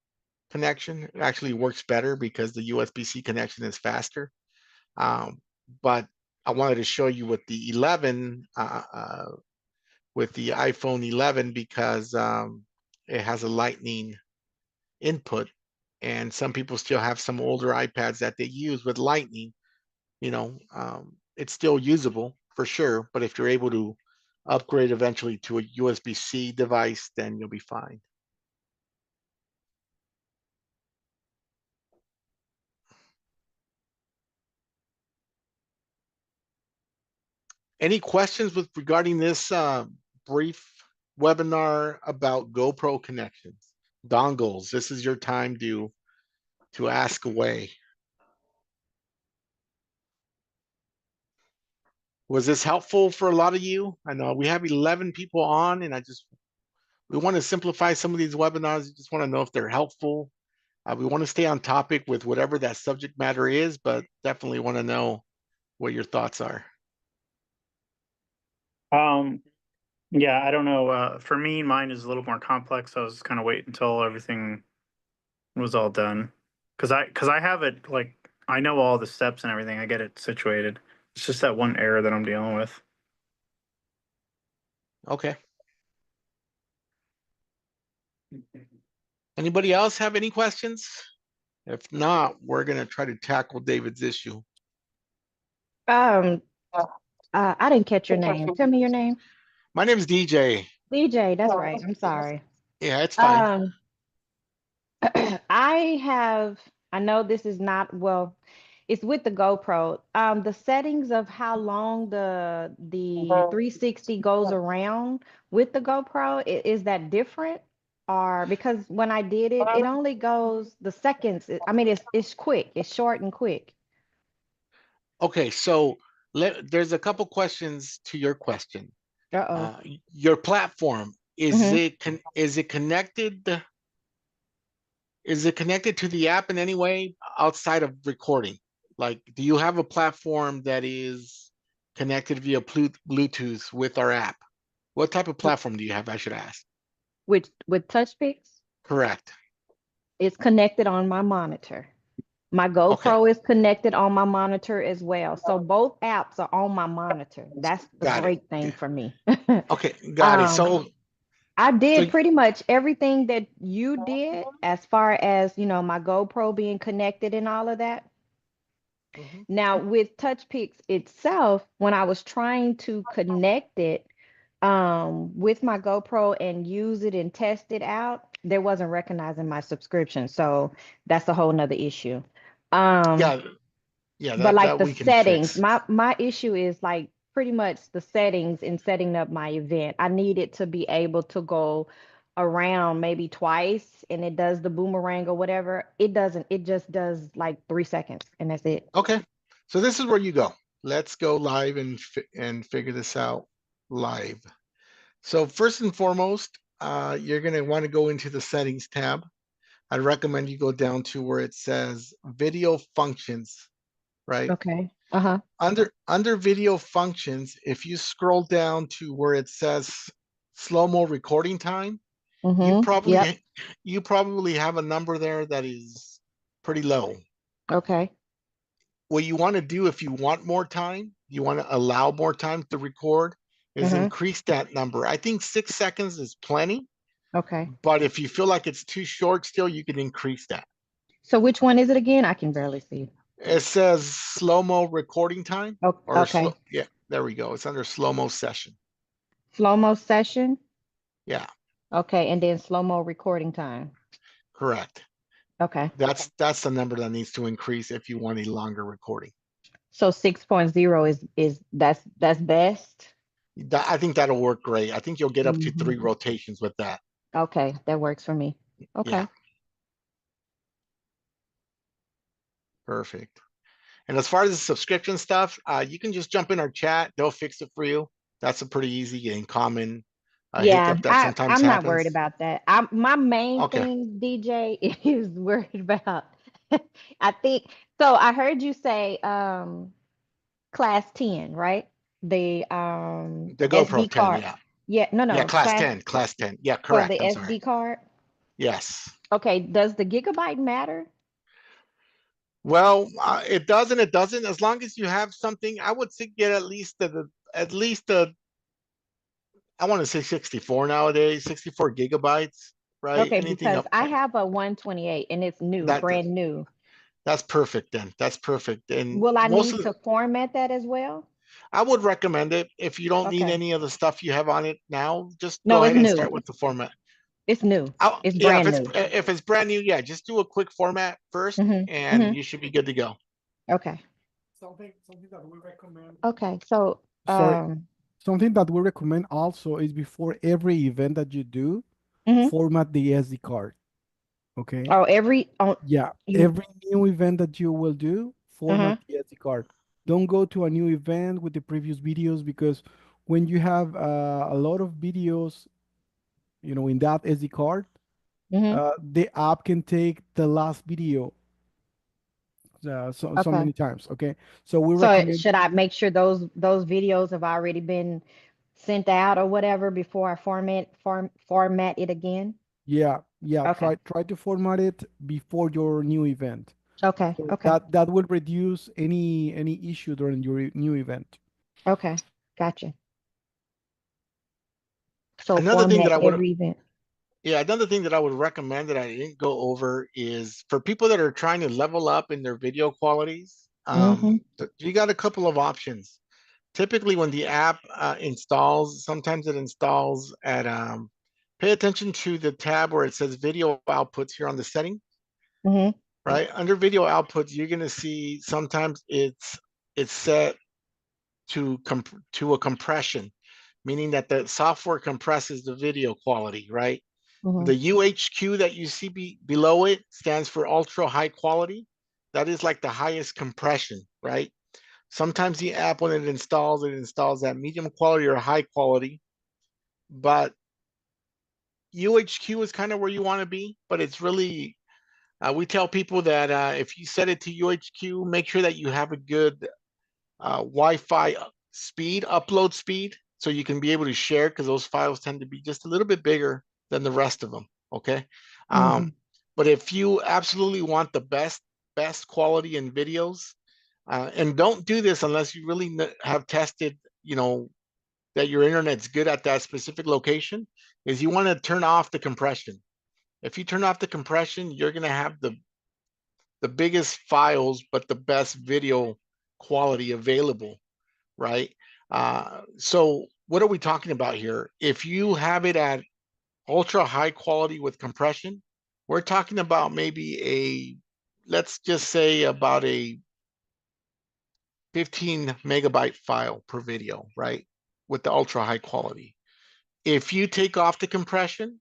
connection. It actually works better because the USB-C connection is faster. But I wanted to show you with the 11, with the iPhone 11, because it has a Lightning input, and some people still have some older iPads that they use with Lightning. It's still usable for sure, but if you're able to upgrade eventually to a USB-C device, then you'll be fine. Any questions regarding this brief webinar about GoPro connections, dongles? This is your time to ask away. Was this helpful for a lot of you? I know we have 11 people on, and we want to simplify some of these webinars. We just want to know if they're helpful. We want to stay on topic with whatever that subject matter is, but definitely want to know what your thoughts are. Yeah, I don't know. For me, mine is a little more complex. I was kind of waiting until everything was all done. Cause I have it, like, I know all the steps and everything. I get it situated. It's just that one error that I'm dealing with. Okay. Anybody else have any questions? If not, we're going to try to tackle David's issue. Um, I didn't catch your name. Tell me your name. My name is DJ. DJ, that's right. I'm sorry. Yeah, it's fine. I know this is not, well, it's with the GoPro. The settings of how long the 360 goes around with the GoPro, is that different? Or because when I did it, it only goes the seconds. I mean, it's quick. It's short and quick. Okay, so there's a couple questions to your question. Uh-oh. Your platform, is Mhm. is it connected? Is it connected to the app in any way outside of recording? Like, do you have a platform that is connected via Bluetooth with our app? What type of platform do you have, I should ask? With Touchpix, Correct. it's connected on my monitor. My Okay, GoPro is connected on my monitor as well. So both apps are on my monitor. That's the got it. great thing for me. Okay, got it. Um, I So did pretty much everything that you did as far as, my GoPro being connected and all of that. mhm. Now, with TouchPix itself, when I was trying to connect it with my GoPro and use it and test it out, there wasn't recognizing my subscription. So that's a whole nother issue. Um, Yeah, yeah, but like that the we can settings, fix. my issue is like pretty much the settings in setting up my event. I need it to be able to go around maybe twice and it does the boomerang or whatever. It doesn't, it just does like 3 seconds and that's it. Okay, so this is where you go. Let's go live and figure this out live. So first and foremost, you're going to want to go into the settings tab. I'd recommend you go down to where it says video functions, right? Okay. Uh-huh. Under video functions, if you scroll down to where it says slow-mo recording time, you Mm-hmm. Yep. probably you probably have a number there that is pretty low. Okay. What you want to do, if you want more time, you want to allow more time to record, is Mm-hmm. increase that number. I think 6 seconds is plenty, Okay. but if you feel like it's too short still, you can increase that. So which one is it again? I can barely see. It says slow-mo recording time, Oh, or okay. yeah, there we go. It's under slow-mo session. Slow-mo session. Yeah, Okay. And then slow-mo recording time. correct. Okay. That's the number that needs to increase if you want a longer recording. So 6.0 is that's best. I think that'll work great. I think you'll get up to 3 Mhm. rotations with that. Okay, that works for me. Yeah, Okay. perfect. And as far as the subscription stuff, you can just jump in our chat. They'll fix it for you. That's a pretty easy and common Yeah, hiccup that sometimes I'm not worried happens. about that. My main Okay. thing, DJ, is worried about. I think so. I heard you say class 10, right? The The GoPro SD 10, card. yeah. Yeah, no, Yeah, no, class 10, class 10. Yeah, for the correct. I'm sorry. SD card. Yes. Okay, does the gigabyte matter? Well, it does and it doesn't. As long as you have something, I would say get at least the I want to say 64 nowadays, 64 gigabytes, right? Okay, Anything because up I have a 128 and it's new, that brand new. that's perfect then. That's perfect. And Will I most need of to format that as well? I would recommend it. If you don't need Okay. any of the stuff you have on it now, just No, go it's ahead and new. start with the format. It's new. It's Yeah, brand new. if it's brand new, yeah, just do a quick format first Mm-hmm. and Mm-hmm. you should be good to go. Okay. Something that we recommend. Okay. So Sorry, something that we recommend also is before every event that you do, mhm. format the SD card. Okay. Oh, every on Yeah, you every new event that you will do, uh-huh. format the SD card. don't go to a new event with the previous videos, because when you have a lot of videos, in that SD card, Hmm. the app can take the last video so Okay. many times. Okay, so we So recommend. should I make sure those videos have already been sent out or whatever before I format it again? Yeah, yeah. Okay. Try to format it before your new event. Okay. So Okay. that will reduce any issue during your new event. Okay. Gotcha. So Another thing that format I would, every event. yeah, another thing that I would recommend that I didn't go over is for people that are trying to level up in their video qualities. Hmm. You got a couple of options. Typically, when the app installs, sometimes it installs at. Pay attention to the tab where it says video outputs here on the setting, Hmm. right? Under video outputs, you're going to see sometimes it's set to a compression, meaning that the software compresses the video quality, right? Hmm. The UHQ that you see below it stands for ultra high quality. That is like the highest compression, right? Sometimes the app, when it installs at medium quality or high quality, but UHQ is kind of where you want to be, but it's really, we tell people that if you set it to UHQ, make sure that you have a good Wi-Fi speed, upload speed, so you can be able to share, because those files tend to be just a little bit bigger than the rest of them. Okay. Hmm. But if you absolutely want the best quality in videos, and don't do this unless you really have tested, that your internet's good at that specific location, is you want to turn off the compression. If you turn off the compression, you're going to have the biggest files, but the best video quality available, right? So what are we talking about here? If you have it at ultra high quality with compression, we're talking about maybe let's just say about a 15 megabyte file per video, right? With the ultra high quality. If you take off the compression,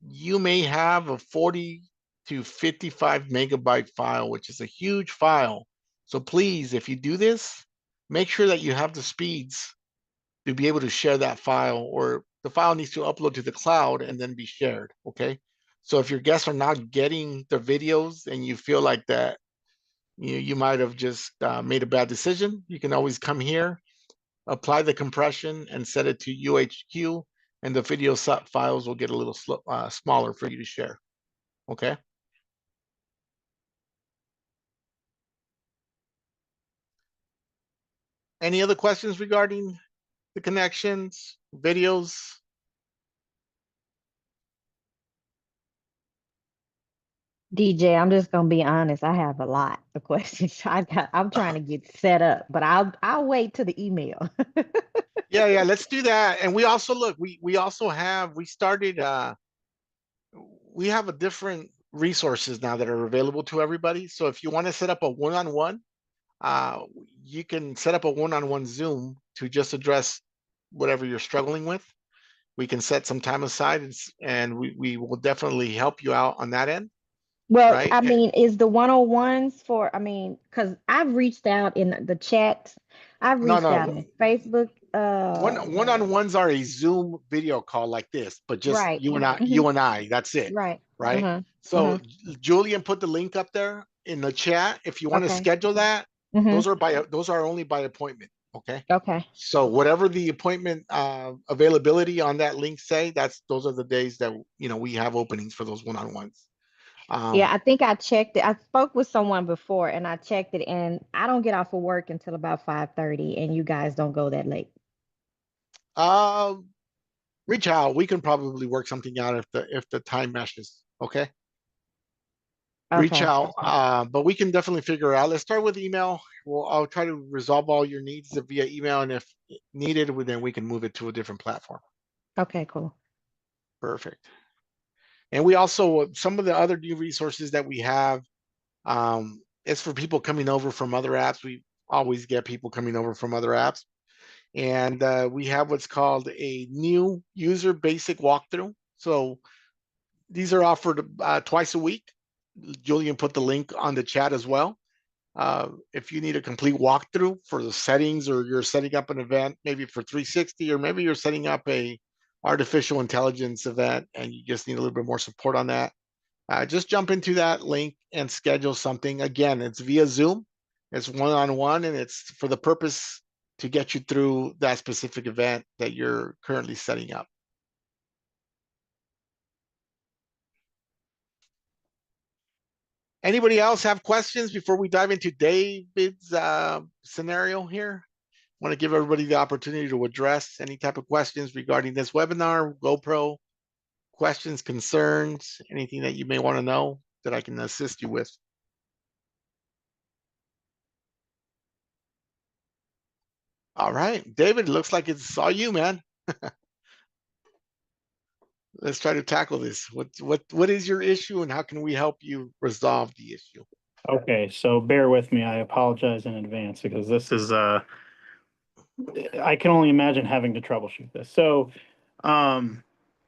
you may have a 40 to 55 megabyte file, which is a huge file. So please, if you do this, make sure that you have the speeds to be able to share that file, or the file needs to upload to the cloud and then be shared. Okay. So if your guests are not getting the videos and you feel like that, you might have just made a bad decision, you can always come here, apply the compression, and set it to UHQ, and the video files will get a little smaller for you to share. Okay. Any other questions regarding the connections, videos? DJ, I'm just gonna be honest. I have a lot of questions. I'm trying to get set up, but I'll wait to the email. Yeah, let's do that. And we also look, we also have, we started, we have a different resources now that are available to everybody. So if you want to set up a one-on-one, uh, you can set up a one-on-one Zoom to just address whatever you're struggling with. We can set some time aside, and we will definitely help you out on that end, Well, right? I mean, is the one-on-ones for, I mean, because I've reached out in the chat. I've No, reached out no. in Facebook. One-on-ones are a Zoom video call like this, but just Right. Hmm. you and I, that's it, Right. right? Uh-huh. So Uh-huh. Julian put the link up there in the chat. If you want to Okay. schedule that, Hmm. those are only by appointment. Okay. Okay. So whatever the appointment availability on that link say, those are the days that we have openings for those one-on-ones. Yeah, I think I checked it. I spoke with someone before and I checked it, and I don't get off of work until about 5:30, and you guys don't go that late. uh, Reach out. We can probably work something out if the time meshes. Okay. Reach Okay. out, but we can definitely figure out. Let's start with email. I'll try to resolve all your needs via email, and if needed, then we can move it to a different platform. Okay, cool. Perfect. And we also, some of the other new resources that we have, is for people coming over from other apps. We always get people coming over from other apps, and we have what's called a new user basic walkthrough. So these are offered twice a week. Julian put the link on the chat as well. If you need a complete walkthrough for the settings, or you're setting up an event, maybe for 360, or maybe you're setting up a artificial intelligence event and you just need a little bit more support on that, just jump into that link and schedule something. Again, it's via Zoom, it's one-on-one, and it's for the purpose to get you through that specific event that you're currently setting up. Anybody else have questions before we dive into David's scenario here? Want to give everybody the opportunity to address any type of questions regarding this webinar, GoPro, questions, concerns, anything that you may want to know that I can assist you with. All right, David, looks like it's all you, man. Let's try to tackle this. What is your issue, and how can we help you resolve the issue? Okay, so bear with me. I apologize in advance because this is I can only imagine having to troubleshoot this. So I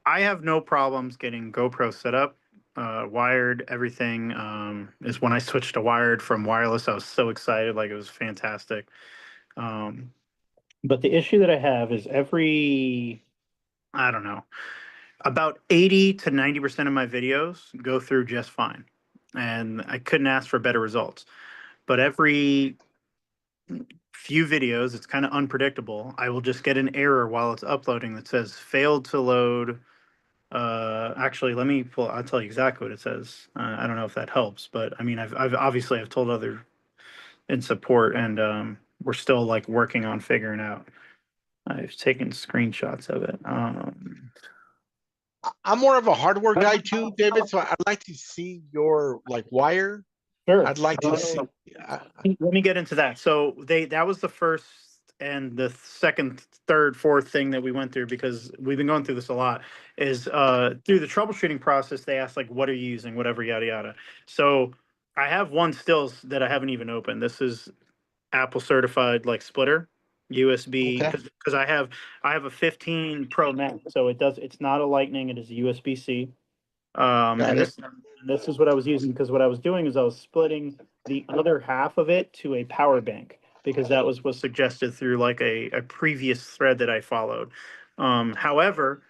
have no problems getting GoPro set up, wired, everything. Is when I switched to wired from wireless, I was so excited, like it was fantastic. But the issue that I have is I don't know, about 80 to 90% of my videos go through just fine. And I couldn't ask for better results. But every few videos, it's kind of unpredictable. I will just get an error while it's uploading that says failed to load. Actually, let me pull, I'll tell you exactly what it says. I don't know if that helps, but I mean, I've obviously I've told other in support, and we're still like working on figuring out. I've taken screenshots of it. I'm more of a hardware guy too, David. So I'd like to see your like wire. Sure. I'd like to see. Let me get into that. So that was the first and the second, third, fourth thing that we went through, because we've been going through this a lot, is through the troubleshooting process, they asked like, what are you using, whatever, yada, yada. So I have one still that I haven't even opened. This is Apple certified like splitter USB, Okay. because I have a 15 Pro Max, so it's not a Lightning, it is a USB-C. Got And it. this is what I was using, because what I was doing is I was splitting the other half of it to a power bank, because that was suggested through like a previous thread that I followed. However,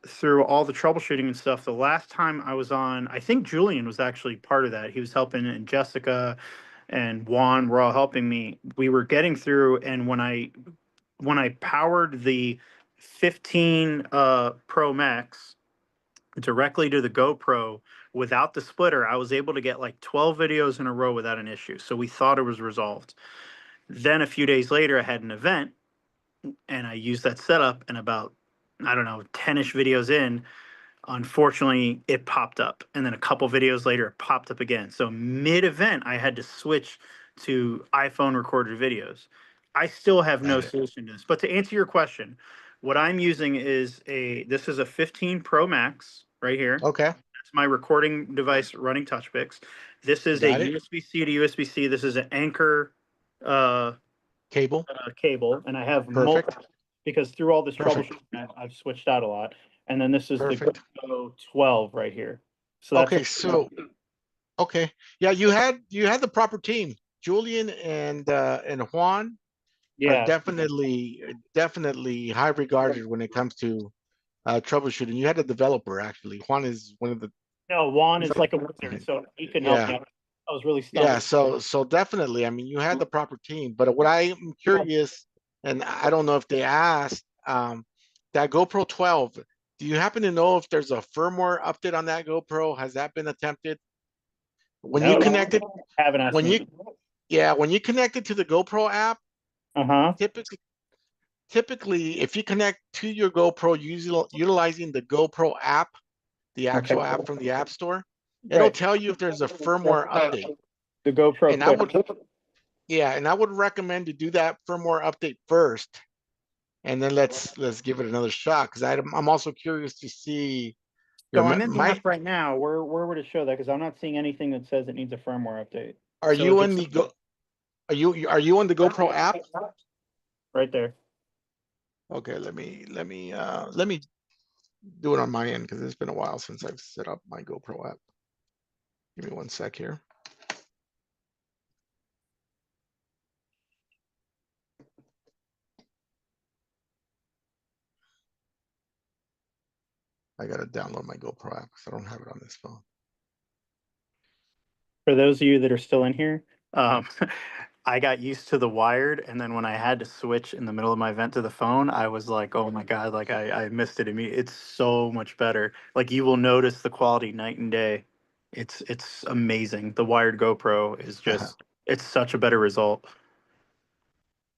through all the troubleshooting and stuff, the last time I was on, I think Julian was actually part of that. He was helping, and Jessica and Juan were all helping me. We were getting through, and when I powered the 15 Pro Max directly to the GoPro without the splitter, I was able to get like 12 videos in a row without an issue. So we thought it was resolved. Then a few days later, I had an event and I used that setup, and about, I don't know, 10-ish videos in, unfortunately, it popped up. And then a couple videos later, it popped up again. So mid-event, I had to switch to iPhone recorded videos. I still have no Got it. solution to this. But to answer your question, what I'm using is this is a 15 Pro Max right here. Okay. That's my recording device running Touchpix. This is Got a it. USB-C to USB-C. This is an Anchor Cable. cable, and I have Perfect. multiple, because through all this Perfect. troubleshooting, I've switched out a lot. And then this is Perfect. the GoPro 12 right here. So that's Okay. So okay. Yeah, you had the proper team. Julian and Juan are yeah. definitely high regarded when it comes to troubleshooting. You had a developer actually. Juan is one of the. No, Juan He's is like a wizard, so he can help me Yeah. out. I was really Yeah. stumped. So definitely. I mean, you had the proper team. But what I'm curious, and I don't know if they asked, that GoPro 12. Do you happen to know if there's a firmware update on that GoPro? Has that been attempted? When you No, connected, haven't asked when me. when you connect it to the GoPro app, Uh-huh. typically if you connect to your GoPro utilizing the GoPro app, the Okay. actual app from the App Store, it'll Right. tell you if there's a firmware update. The GoPro And I Quick. would recommend to do that firmware update first, and then let's give it another shot, because I'm also curious to see your So I'm in the my app right now. Where would it show that? Because I'm not seeing anything that says it needs a firmware update. are So you if in it's the are you on the GoPro app? right there. Okay, let me do it on my end, because it's been a while since I've set up my GoPro app. Give me one sec here. I gotta download my GoPro app because I don't have it on this phone. For those of you that are still in here, I got used to the wired, and then when I had to switch in the middle of my event to the phone, I was like, "Oh my god!" Like I missed it immediately. It's so much better. Like you will notice the quality night and day. It's amazing. The wired GoPro is just it's such a better result.